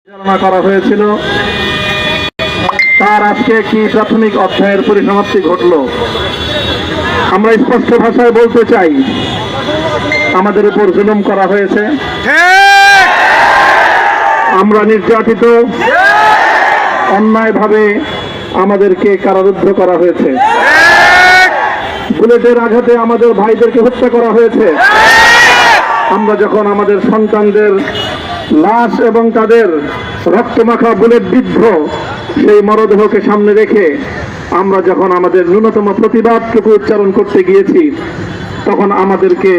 পরিচালনা করা হয়েছিল তার আজকে একটি প্রাথমিক অধ্যায়ের পরিসমাপ্তি ঘটল। আমরা স্পষ্ট ভাষায় বলতে চাই, আমাদের উপর জুলুম করা হয়েছে, আমরা নির্যাতিত, অন্যায়ভাবে আমাদেরকে কারারুদ্ধ করা হয়েছে, বুলেটের আঘাতে আমাদের ভাইদেরকে হত্যা করা হয়েছে। আমরা যখন আমাদের সন্তানদের লাশ এবং তাদের রক্তমাখা বুলেট বিদ্ধ সেই মরদেহকে সামনে রেখে আমরা যখন আমাদের ন্যূনতম প্রতিবাদটুকু উচ্চারণ করতে গিয়েছি, তখন আমাদেরকে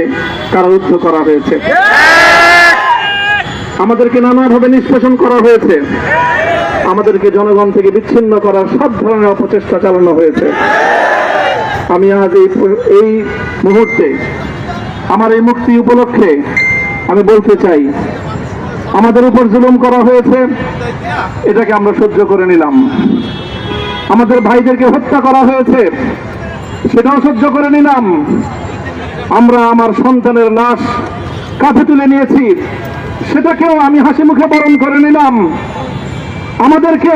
কারারুদ্ধ করা হয়েছে, আমাদেরকে নানাভাবে নিষ্পেষণ করা হয়েছে, আমাদেরকে জনগণ থেকে বিচ্ছিন্ন করার সব ধরনের অপচেষ্টা চালানো হয়েছে। আমি আজ এই মুহূর্তে আমার এই মুক্তি উপলক্ষে আমি বলতে চাই, আমাদের উপর জুলুম করা হয়েছে, এটাকে আমরা সহ্য করে নিলাম। আমাদের ভাইদেরকে হত্যা করা হয়েছে, সেটাও সহ্য করে নিলাম। আমরা আমার সন্তানের লাশ কাঁধে তুলে নিয়েছি, সেটাকেও আমি হাসি মুখে বরণ করে নিলাম। আমাদেরকে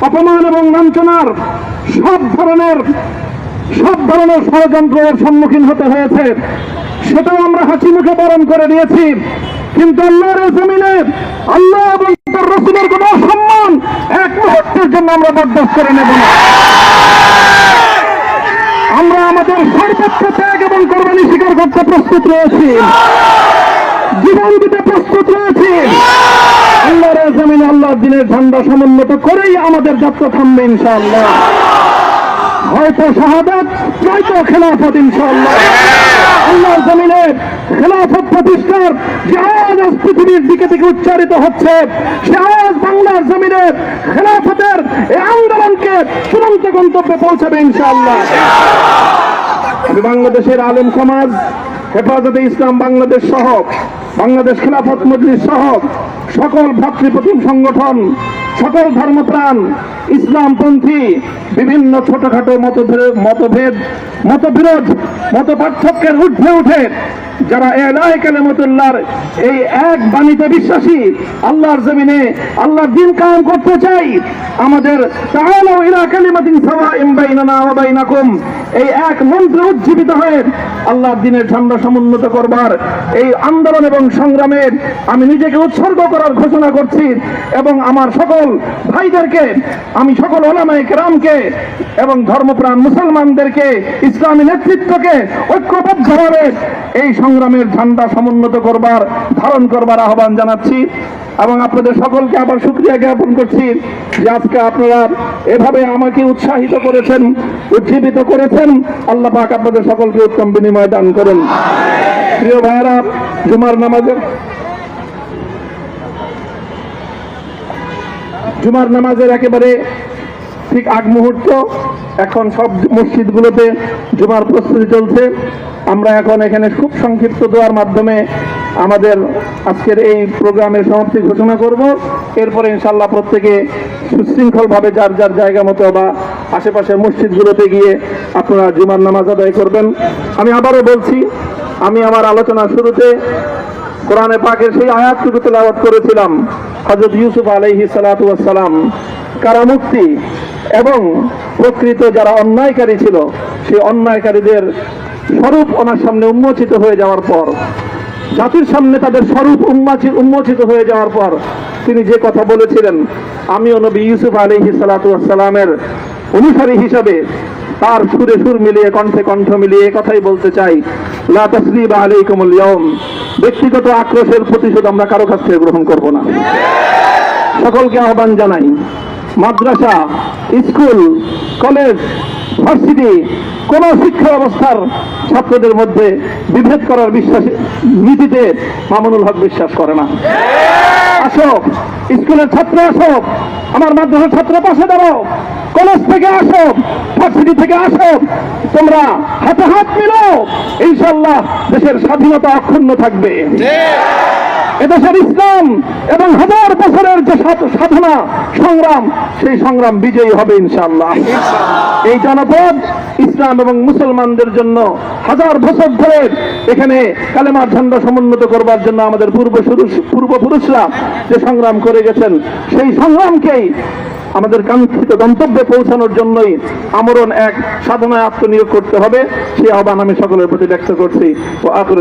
অপমান এবং লাঞ্ছনার সব ধরনের ষড়যন্ত্রের সম্মুখীন হতে হয়েছে, সেটাও আমরা হাসি মুখে বরণ করে নিয়েছি। কিন্তু আল্লাহর জমিনে আল্লাহ এবং তার রাসূলের কোন সম্মান এক মুহূর্তের জন্য আমরা বরদাস্ত করে নেব না। আমরা আমাদের সর্বোচ্চ ত্যাগ এবং কোরবানি স্বীকার করতে প্রস্তুত রয়েছি, জীবন দিতে প্রস্তুত রয়েছি। আল্লাহর জমিনে আল্লাহর দ্বীনের ঝান্ডা সমুন্নত করেই আমাদের যাত্রা থামবে ইনশাআল্লাহ। হয়তো শাহাদাত, নয়তো খেলাফত ইনশাআল্লাহ। আল্লাহর জমিনে খেলাফত প্রতিষ্ঠার যে আওয়াজ পৃথিবীর দিকে থেকে উচ্চারিত হচ্ছে, সে আওয়াজ বাংলার জমিনে খেলাফতের এই আন্দোলনকে চূড়ান্ত গন্তব্যে পৌঁছাবে ইনশাআল্লাহ। আমি বাংলাদেশের আলেম সমাজ, হেফাজতে ইসলাম বাংলাদেশ সহ বাংলাদেশ খেলাফত মজলিস সহ সকল ভ্রাতৃপ্রতিম সংগঠন, সকল ধর্মপ্রাণ, ইসলামপন্থী বিভিন্ন ছোটখাটো মতভেদ, মতবিরোধ, মত পার্থক্যের ঊর্ধ্বে উঠে যারা এলাহে কালিমাতুল্লাহর এই এক বাণীতে বিশ্বাসী, আল্লাহর জমিনে আল্লাহর দ্বীন কায়েম করতে চাই, আমাদের তাআলাউ ইলা কালিমাতিন সাওয়াইন বাইনানা ওয়া বাইনাকুম এই এক মন্ত্রে উজ্জীবিত হয়ে আল্লাহর দ্বীনের ঝান্ডা সমুন্নত করবার এই আন্দোলন এবং সংগ্রামে আমি নিজেকে উৎসর্গ করার ঘোষণা করছি। এবং আমার সকল ভাইদেরকে, আমি সকল উলামায়ে কেরামকে এবং ধর্মপ্রাণ মুসলমানদেরকে, ইসলামী নেতৃত্বকে ঐক্যবদ্ধভাবে এই সংগ্রামের ঝান্ডা সমুন্নত করবার, ধারণ করবার আহ্বান জানাচ্ছি। এবং আপনাদের সকলকে আবার শুকরিয়া জ্ঞাপন করছি যে আজকে আপনারা এভাবে আমাকে উৎসাহিত করেছেন, উজ্জীবিত করেছেন। আল্লাহ পাক আপনাদের সকলকে উত্তম বিনিময় দান করেন। প্রিয় ভাইয়েরা, জুমার নামাজের একেবারে ঠিক আগ মুহূর্ত, এখন সব মসজিদগুলোতে জুমার প্রস্তুতি চলছে। আমরা এখন এখানে খুব সংক্ষিপ্ত দোয়ার মাধ্যমে আমাদের আজকের এই প্রোগ্রামের সমাপ্তি ঘোষণা করব। এরপরে ইনশাআল্লাহ প্রত্যেকে সুশৃঙ্খলভাবে যার যার জায়গা মতো বা আশেপাশের মসজিদগুলোতে গিয়ে আপনারা জুমার নামাজ আদায় করবেন। আমি আবারও বলছি, আমি আমার আলোচনার শুরুতে কোরআনে পাকের সেই আয়াতটুকু তেলাওয়াত করেছিলাম, হযরত ইউসুফ আলাইহিস সালাতু ওয়াস সালাম কারামুক্তি এবং প্রকৃত যারা অন্যায়কারী ছিল, সেই অন্যায়কারীদের স্বরূপ ওনার সামনে উন্মোচিত হয়ে যাওয়ার পর, জাতির সামনে তাদের স্বরূপ উন্মোচিত হয়ে যাওয়ার পর তিনি যে কথা বলেছিলেন, আমিও নবী ইউসুফ আলাইহিস সালাতু ওয়াস সালামের অনুসারী হিসাবে তার সুরে সুর মিলিয়ে, কণ্ঠে কণ্ঠ মিলিয়ে কথাই বলতে চাই, লা তাসরিবা আলাইকুমুল ইয়াউম। ব্যক্তিগত আক্রোশের প্রতিশোধ আমরা কারো কাছ থেকে গ্রহণ করব না। সকলকে আহ্বান জানাই, মাদ্রাসা, স্কুল, কলেজ, ভার্সিটি কোন শিক্ষা ব্যবস্থার ছাত্রদের মধ্যে বিভেদ করার নীতিতে মামুনুল হক বিশ্বাস করে না। আসো, স্কুলের ছাত্র আসো, আমার মাদ্রাসার ছাত্র পাশে দাঁড়াও, কলেজ থেকে আসো, ভার্সিটি থেকে আসো, তোমরা হাতে হাত মিলাও, ইনশাআল্লাহ দেশের স্বাধীনতা অক্ষুণ্ণ থাকবে। এদেশের ইসলাম এবং হাজার বছরের যে সাধনা সংগ্রাম, সেই সংগ্রাম বিজয়ী হবে ইনশাআল্লাহ। এই জনপদ ইসলাম এবং মুসলমানদের জন্য হাজার বছর ধরে এখানে কালেমার ঝান্ডা সমুন্নত করবার জন্য আমাদের পূর্বপুরুষরা যে সংগ্রাম করে গেছেন, সেই সংগ্রামকেই আমাদের কাঙ্ক্ষিত গন্তব্যে পৌঁছানোর জন্যই আমরণ এক সাধনায় আত্মনিয়োগ করতে হবে। সেই আহ্বান আমি সকলের প্রতি ব্যক্ত করছি। ও আখির